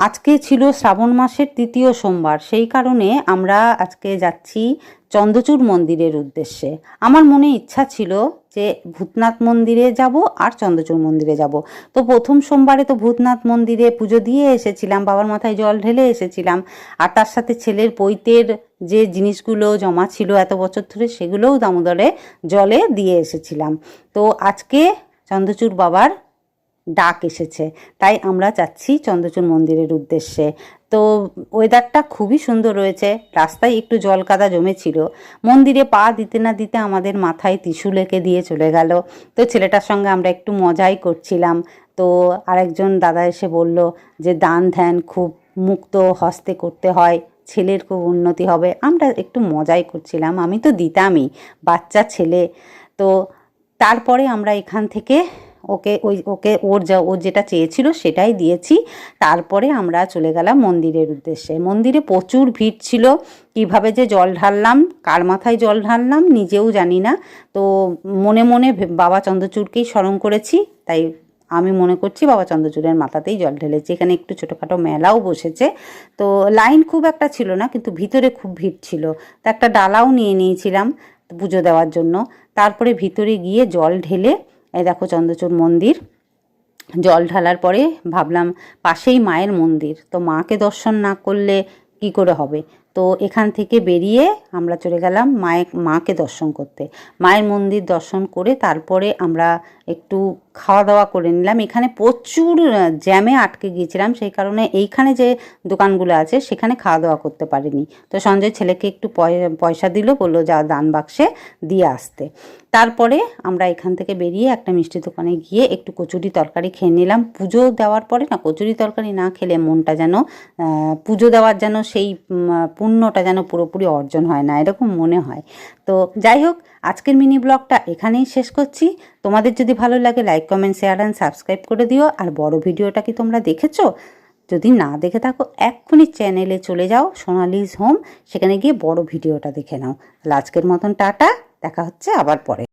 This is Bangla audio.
আজকে ছিল শ্রাবণ মাসের তৃতীয় সোমবার, সেই কারণে আমরা আজকে যাচ্ছি চন্দ্রচূড় মন্দিরের উদ্দেশ্যে। আমার মনে ইচ্ছা ছিল যে ভূতনাথ মন্দিরে যাব আর চন্দ্রচূড় মন্দিরে যাব। তো প্রথম সোমবারে তো ভূতনাথ মন্দিরে পুজো দিয়ে এসেছিলাম, বাবার মাথায় জল ঢেলে এসেছিলাম, আর তার সাথে ছেলের পৈতের যে জিনিসগুলো জমা ছিল এত বছর ধরে সেগুলোও দামোদরে জলে দিয়ে এসেছিলাম। তো আজকে চন্দ্রচূড় বাবার ডাক এসেছে, তাই আমরা যাচ্ছি চন্দ্রচূড় মন্দিরের উদ্দেশ্যে। তো ওয়েদারটা খুবই সুন্দর রয়েছে, রাস্তায় একটু জল কাদা জমেছিল। মন্দিরে পা দিতে না দিতে আমাদের মাথায় ত্রিশূল এঁকে দিয়ে চলে গেল। তো ছেলেটার সঙ্গে আমরা একটু মজাই করছিলাম। তো আরেকজন দাদা এসে বলল যে দান ধ্যান খুব মুক্ত হস্তে করতে হয়, ছেলের খুব উন্নতি হবে। আমরা একটু মজাই করছিলাম, আমি তো দিতামই, বাচ্চা ছেলে। তো তারপরে আমরা এখান থেকে ওর যেটা চেয়েছিল সেটাই দিয়েছি। তারপরে আমরা চলে গেলাম মন্দিরের উদ্দেশ্যে। মন্দিরে প্রচুর ভিড় ছিল, কিভাবে যে জল ঢাললাম, কার মাথায় জল ঢাললাম নিজেও জানি না। তো মনে মনে বাবা চন্দ্রচূড়কেই স্মরণ করেছি, তাই আমি মনে করছি বাবা চন্দ্রচূড়ের মাথাতেই জল ঢেলেছি। এখানে একটু ছোটোখাটো মেলাও বসেছে, তো লাইন খুব একটা ছিল না, কিন্তু ভিতরে খুব ভিড় ছিল। তো একটা ডালাও নিয়ে নিয়েছিলাম পুজো দেওয়ার জন্য। তারপরে ভিতরে গিয়ে জল ঢেলে, এই দেখো চন্দ্রচূড় মন্দির, জল ঢালার পরে ভাবলাম পাশেই মায়ের মন্দির, তো মাকে দর্শন না করলে কি করে হবে। তো এখান থেকে বেরিয়ে আমরা চলে গেলাম মাকে দর্শন করতে। মায়ের মন্দির দর্শন করে তারপরে আমরা একটু খাওয়া দাওয়া করে নিলাম। এখানে প্রচুর জ্যামে আটকে গিয়েছিলাম, সেই কারণে এইখানে যে দোকানগুলো আছে সেখানে খাওয়া দাওয়া করতে পারিনি। তো সঞ্জয় ছেলেকে একটু পয়সা দিল, বললো যা দান বাক্সে দিয়ে আসতে। তারপরে আমরা এখান থেকে বেরিয়ে একটা মিষ্টি দোকানে গিয়ে একটু কচুরি তরকারি খেয়ে নিলাম। পুজো দেওয়ার পরে না কচুরি তরকারি না খেলে মনটা যেন, পুজো দেওয়ার যেন সেই পুণ্যটা যেন পুরোপুরি অর্জন হয় না, এরকম মনে হয়। তো যাই হোক, আজকের মিনি ব্লগটা এখানেই শেষ করছি। তোমাদের যদি ভালো লাগে like comment share and subscribe করে দিও। আর বড় ভিডিওটা কি তোমরা দেখেছো? যদি না দেখে থাকো এক্ষুনি চ্যানেলে চলে যাও, সোনালিজ হোম, সেখানে গিয়ে বড় ভিডিওটা দেখে নাও। তাহলে আজকের মতন টাটা, দেখা হচ্ছে আবার পরে।